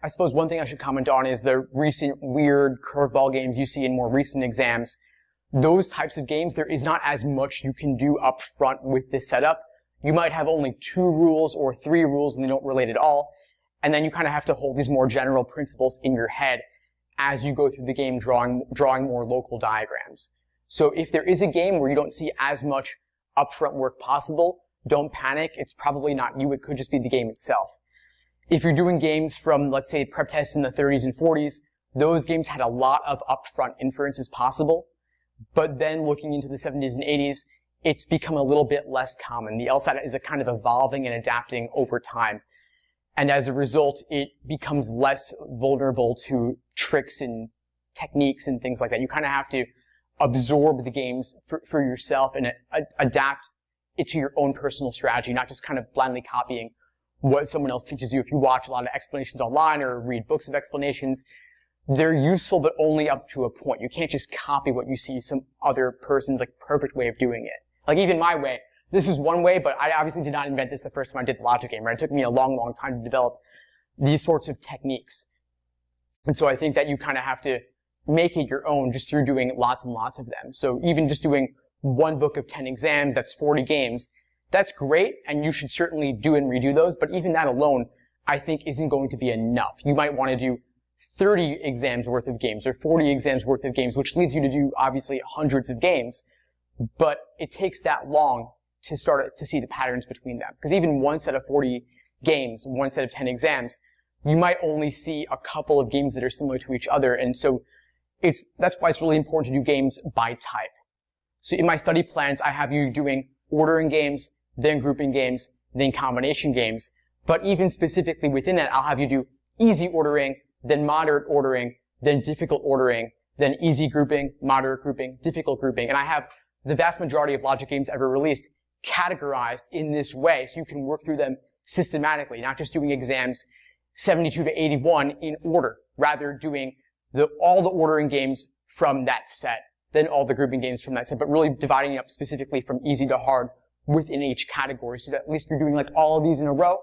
I suppose one thing I should comment on is the recent weird curveball games you see in more recent exams. Those types of games, there is not as much you can do up front with this setup. You might have only 2 rules or 3 rules and they don't relate at all. And then you kind of have to hold these more general principles in your head as you go through the game drawing more local diagrams. So if there is a game where you don't see as much upfront work possible, don't panic. It's probably not you. It could just be the game itself. If you're doing games from, let's say, prep tests in the 30s and 40s, those games had a lot of upfront inferences possible. But then looking into the 70s and 80s, it's become a little bit less common. The LSAT is a kind of evolving and adapting over time. And as a result, it becomes less vulnerable to tricks and techniques and things like that. You kind of have to absorb the games for yourself and adapt it to your own personal strategy, not just kind of blindly copying what someone else teaches you. If you watch a lot of explanations online or read books of explanations, they're useful, but only up to a point. You can't just copy what you see some other person's like perfect way of doing it. Like even my way, this is one way, but I obviously did not invent this the first time I did the logic game, right? It took me a long, long time to develop these sorts of techniques. And so I think that you kind of have to make it your own just through doing lots and lots of them. So even just doing one book of 10 exams, that's 40 games, that's great, and you should certainly do and redo those, but even that alone, I think, isn't going to be enough. You might want to do 30 exams worth of games or 40 exams worth of games, which leads you to do, obviously, hundreds of games, but it takes that long to start to see the patterns between them. Because even one set of 40 games, one set of 10 exams, you might only see a couple of games that are similar to each other, and so that's why it's really important to do games by type. So in my study plans, I have you doing ordering games, then grouping games, then combination games. But even specifically within that, I'll have you do easy ordering, then moderate ordering, then difficult ordering, then easy grouping, moderate grouping, difficult grouping. And I have the vast majority of logic games ever released categorized in this way so you can work through them systematically, not just doing exams 72 to 81 in order, rather doing all the ordering games from that set, then all the grouping games from that set, but really dividing it up specifically from easy to hard within each category so that at least you're doing like all of these in a row,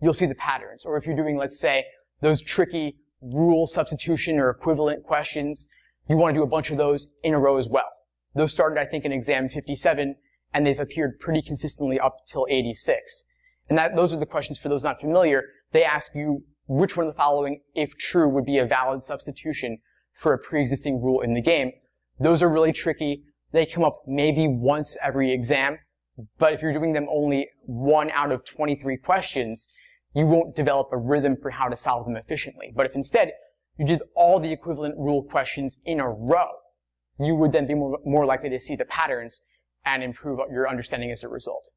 you'll see the patterns. Or if you're doing, let's say, those tricky rule substitution or equivalent questions, you want to do a bunch of those in a row as well. Those started, I think, in exam 57, and they've appeared pretty consistently up till 86. And those are the questions for those not familiar. They ask you which one of the following, if true, would be a valid substitution for a pre-existing rule in the game. Those are really tricky. They come up maybe once every exam, but if you're doing them only 1 out of 23 questions, you won't develop a rhythm for how to solve them efficiently. But if instead you did all the equivalent rule questions in a row, you would then be more likely to see the patterns and improve your understanding as a result.